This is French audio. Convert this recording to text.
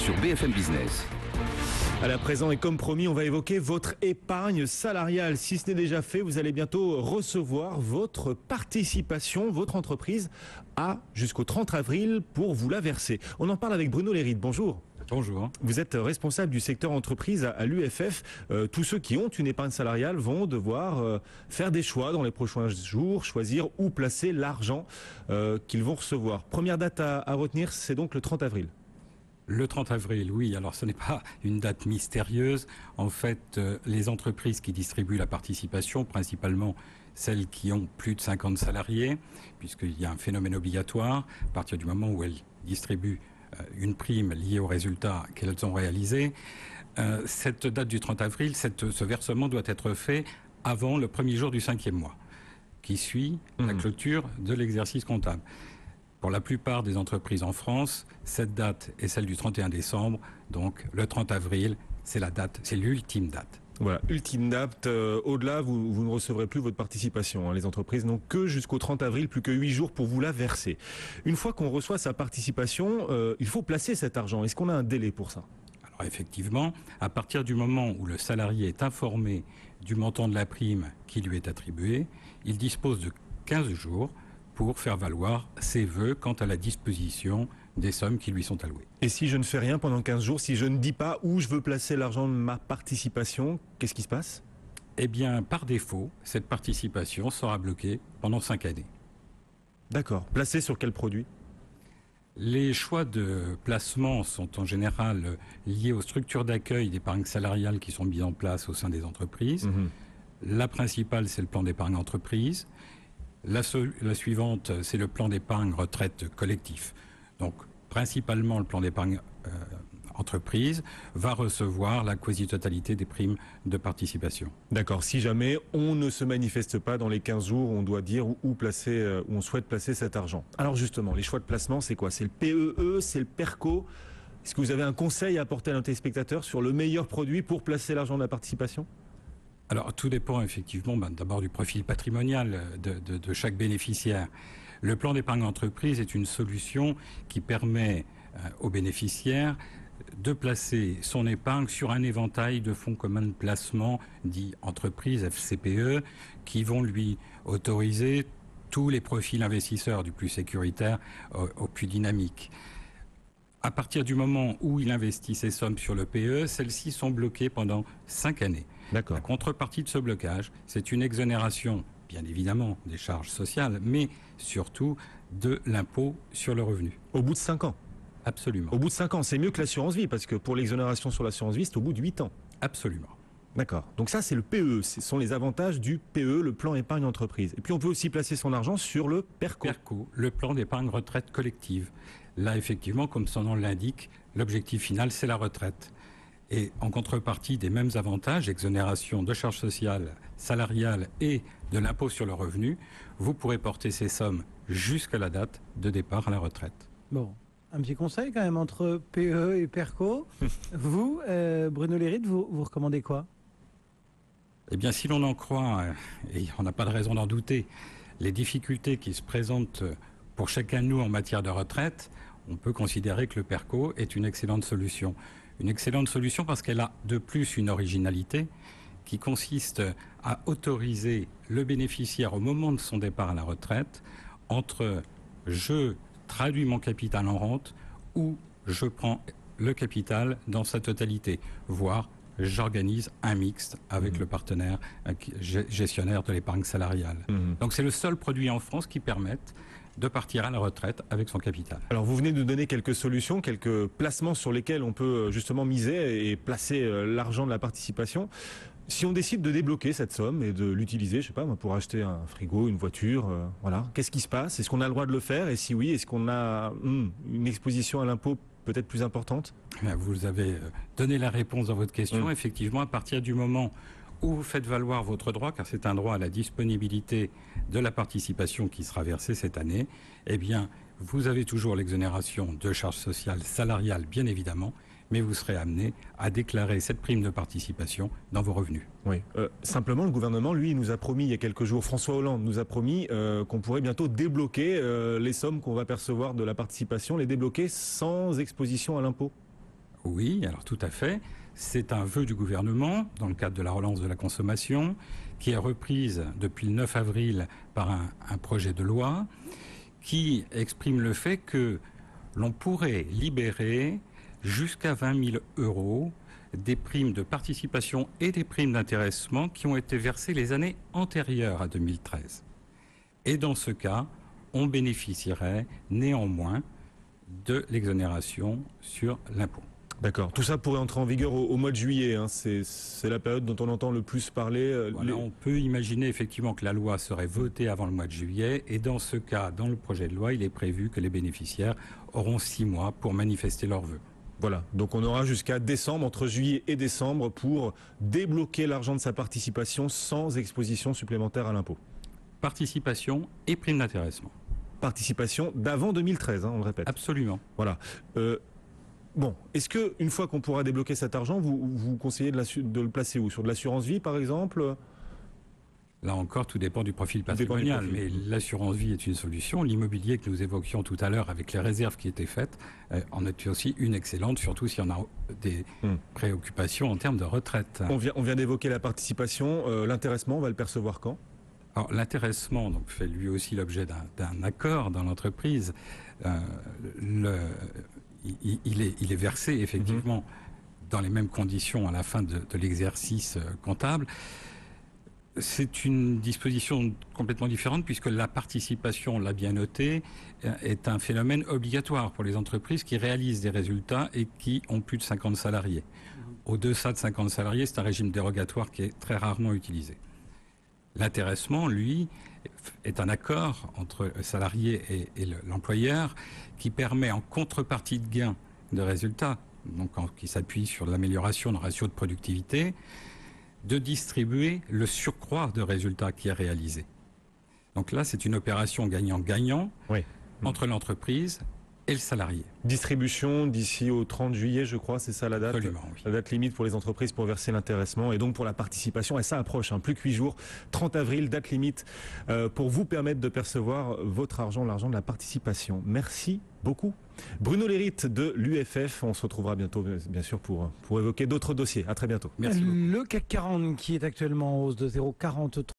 sur BFM Business. À la présent et comme promis, on va évoquer votre épargne salariale. Si ce n'est déjà fait, vous allez bientôt recevoir votre participation, votre entreprise a jusqu'au 30 avril pour vous la verser. On en parle avec Bruno Léride. Bonjour. Bonjour. Vous êtes responsable du secteur entreprise à l'UFF. Tous ceux qui ont une épargne salariale vont devoir faire des choix dans les prochains jours, choisir où placer l'argent qu'ils vont recevoir. Première date à retenir, c'est donc le 30 avril. Le 30 avril, oui. Alors ce n'est pas une date mystérieuse. En fait, les entreprises qui distribuent la participation, principalement celles qui ont plus de 50 salariés, puisqu'il y a un phénomène obligatoire, à partir du moment où elles distribuent une prime liée aux résultats qu'elles ont réalisés, cette date du 30 avril, ce versement doit être fait avant le premier jour du 5e mois, qui suit la clôture de l'exercice comptable. Pour la plupart des entreprises en France, cette date est celle du 31 décembre, donc le 30 avril, c'est la date, c'est l'ultime date. Voilà, ultime date. Au-delà, vous ne recevrez plus votre participation. Les entreprises n'ont que jusqu'au 30 avril, plus que 8 jours pour vous la verser. Une fois qu'on reçoit sa participation, il faut placer cet argent. Est-ce qu'on a un délai pour ça ? Alors effectivement, à partir du moment où le salarié est informé du montant de la prime qui lui est attribuée, il dispose de 15 jours pour faire valoir ses vœux quant à la disposition des sommes qui lui sont allouées. Et si je ne fais rien pendant 15 jours, si je ne dis pas où je veux placer l'argent de ma participation, qu'est-ce qui se passe ? Eh bien, par défaut, cette participation sera bloquée pendant 5 années. D'accord. Placée sur quel produit ? Les choix de placement sont en général liés aux structures d'accueil d'épargne salariale qui sont mises en place au sein des entreprises. La principale, c'est le plan d'épargne entreprise. La suivante, c'est le plan d'épargne retraite collectif. Donc, principalement, le plan d'épargne entreprise va recevoir la quasi-totalité des primes de participation. D'accord. Si jamais on ne se manifeste pas dans les 15 jours, on doit dire où placer, où on souhaite placer cet argent. Alors justement, les choix de placement, c'est quoi ? C'est le PEE, c'est le PERCO. Est-ce que vous avez un conseil à apporter à nos téléspectateurs sur le meilleur produit pour placer l'argent de la participation ? Alors, tout dépend effectivement d'abord du profil patrimonial de chaque bénéficiaire. Le plan d'épargne entreprise est une solution qui permet aux bénéficiaires de placer son épargne sur un éventail de fonds communs de placement dits entreprises, FCPE, qui vont lui autoriser tous les profils investisseurs, du plus sécuritaire au plus dynamique. À partir du moment où il investit ses sommes sur le PE, celles-ci sont bloquées pendant 5 années. D'accord. La contrepartie de ce blocage, c'est une exonération, bien évidemment, des charges sociales, mais surtout de l'impôt sur le revenu. Au bout de 5 ans ? Absolument. Au bout de 5 ans, c'est mieux que l'assurance vie, parce que pour l'exonération sur l'assurance vie, c'est au bout de 8 ans. Absolument. D'accord. Donc ça, c'est le PE. Ce sont les avantages du PE, le plan épargne entreprise. Et puis on peut aussi placer son argent sur le PERCO. PERCO, le plan d'épargne retraite collective. Là, effectivement, comme son nom l'indique, l'objectif final, c'est la retraite. Et en contrepartie des mêmes avantages, exonération de charges sociales, salariales et de l'impôt sur le revenu, vous pourrez porter ces sommes jusqu'à la date de départ à la retraite. Bon, un petit conseil quand même entre PE et PERCO. Vous, Bruno Léride, vous recommandez quoi ? Eh bien, si l'on en croit, et on n'a pas de raison d'en douter, les difficultés qui se présentent pour chacun de nous en matière de retraite, on peut considérer que le PERCO est une excellente solution. Une excellente solution parce qu'elle a de plus une originalité qui consiste à autoriser le bénéficiaire au moment de son départ à la retraite entre je traduis mon capital en rente ou je prends le capital dans sa totalité, voire j'organise un mixte avec le partenaire gestionnaire de l'épargne salariale. Donc c'est le seul produit en France qui permette de partir à la retraite avec son capital. Alors vous venez de nous donner quelques solutions, quelques placements sur lesquels on peut justement miser et placer l'argent de la participation. Si on décide de débloquer cette somme et de l'utiliser, je sais pas, pour acheter un frigo, une voiture, voilà, qu'est-ce qui se passe ? Est-ce qu'on a le droit de le faire ? Et si oui, est-ce qu'on a une exposition à l'impôt peut-être plus importante ? Vous avez donné la réponse dans votre question. Effectivement, à partir du moment où vous faites valoir votre droit, car c'est un droit à la disponibilité de la participation qui sera versée cette année, eh bien, vous avez toujours l'exonération de charges sociales salariales, bien évidemment, mais vous serez amené à déclarer cette prime de participation dans vos revenus. Oui. Simplement, le gouvernement, lui, nous a promis il y a quelques jours, François Hollande nous a promis qu'on pourrait bientôt débloquer les sommes qu'on va percevoir de la participation, les débloquer sans exposition à l'impôt. Oui, alors tout à fait. C'est un vœu du gouvernement dans le cadre de la relance de la consommation qui est reprise depuis le 9 avril par un projet de loi qui exprime le fait que l'on pourrait libérer jusqu'à 20 000 euros des primes de participation et des primes d'intéressement qui ont été versées les années antérieures à 2013. Et dans ce cas, on bénéficierait néanmoins de l'exonération sur l'impôt. D'accord. Tout ça pourrait entrer en vigueur au mois de juillet. Hein. C'est la période dont on entend le plus parler. Voilà, on peut imaginer effectivement que la loi serait votée avant le mois de juillet. Et dans ce cas, dans le projet de loi, il est prévu que les bénéficiaires auront 6 mois pour manifester leurs vœux. Voilà. Donc on aura jusqu'à décembre, entre juillet et décembre, pour débloquer l'argent de sa participation sans exposition supplémentaire à l'impôt. Participation et prime d'intéressement. Participation d'avant 2013, hein, on le répète. Absolument. Voilà. Bon, est-ce que une fois qu'on pourra débloquer cet argent, vous conseillez de le placer où? Sur de l'assurance vie, par exemple? Là encore, tout dépend du profil patrimonial. Mais l'assurance vie est une solution. L'immobilier que nous évoquions tout à l'heure avec les réserves qui étaient faites en est aussi une excellente, surtout si on a des préoccupations en termes de retraite. On vient d'évoquer la participation. L'intéressement, on va le percevoir quand? Alors, l'intéressement fait lui aussi l'objet d'un accord dans l'entreprise. Il est versé effectivement dans les mêmes conditions à la fin de l'exercice comptable. C'est une disposition complètement différente puisque la participation, on l'a bien noté, est un phénomène obligatoire pour les entreprises qui réalisent des résultats et qui ont plus de 50 salariés. Au-deçà de 50 salariés, c'est un régime dérogatoire qui est très rarement utilisé. L'intéressement, lui, est un accord entre le salarié et l'employeur qui permet en contrepartie de gains de résultats, donc qui s'appuie sur l'amélioration de ratio de productivité, de distribuer le surcroît de résultats qui est réalisé. Donc là, c'est une opération gagnant-gagnant entre l'entreprise et le salarié. Distribution d'ici au 30 juillet, je crois, c'est ça la date? Absolument, oui. La date limite pour les entreprises pour verser l'intéressement et donc pour la participation. Et ça approche, plus que 8 jours. 30 avril, date limite pour vous permettre de percevoir votre argent, l'argent de la participation. Merci beaucoup. Bruno Lérite de l'UFF. On se retrouvera bientôt, bien sûr, pour évoquer d'autres dossiers. À très bientôt. Merci beaucoup. Le CAC 40 qui est actuellement en hausse de 0,43.